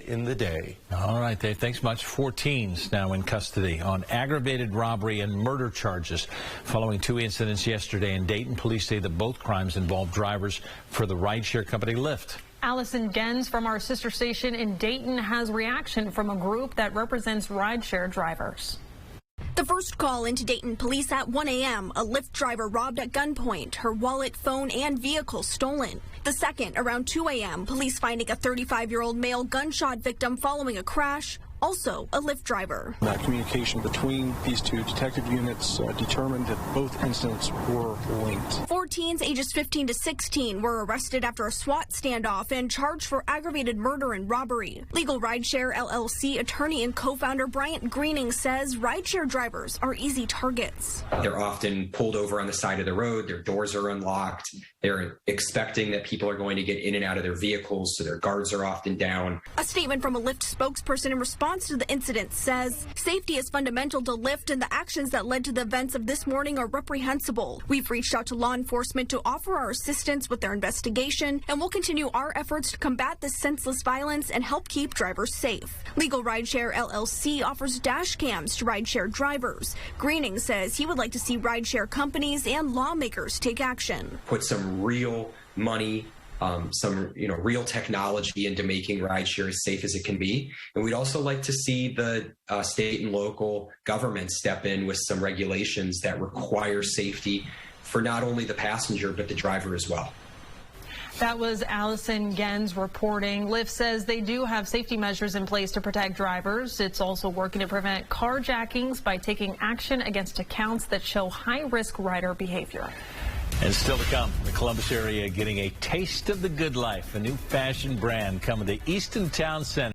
in the day. All right, Dave, thanks much. 4 teens now in custody on aggravated robbery and murder charges following 2 incidents yesterday in Dayton. Police say that both crimes involved drivers for the rideshare company Lyft. Allison Gens from our sister station in Dayton has reaction from a group that represents rideshare drivers. The first call into Dayton police at 1 a.m. A Lyft driver robbed at gunpoint, her wallet, phone, and vehicle stolen. The second, around 2 a.m., police finding a 35-year-old male gunshot victim following a crash. Also a Lyft driver. That communication between these 2 detective units determined that both incidents were linked. 4 teens ages 15 to 16 were arrested after a SWAT standoff and charged for aggravated murder and robbery. LegalRideshare LLC attorney and co-founder Bryant Greening says rideshare drivers are easy targets. They're often pulled over on the side of the road. Their doors are unlocked. They're expecting that people are going to get in and out of their vehicles, so their guards are often down. A statement from a Lyft spokesperson in response to the incident says safety is fundamental to Lyft and the actions that led to the events of this morning are reprehensible. We've reached out to law enforcement to offer our assistance with their investigation, and we'll continue our efforts to combat this senseless violence and help keep drivers safe. LegalRideshare LLC offers dash cams to rideshare drivers. Greening says he would like to see rideshare companies and lawmakers take action. Put some real money, some real technology into making rideshare as safe as it can be. And we'd also like to see the state and local governments step in with some regulations that require safety for not only the passenger, but the driver as well. That was Allison Gens reporting. Lyft says they do have safety measures in place to protect drivers. It's also working to prevent carjackings by taking action against accounts that show high-risk rider behavior. And still to come, the Columbus area getting a taste of the good life. A new fashion brand coming to Easton Town Center.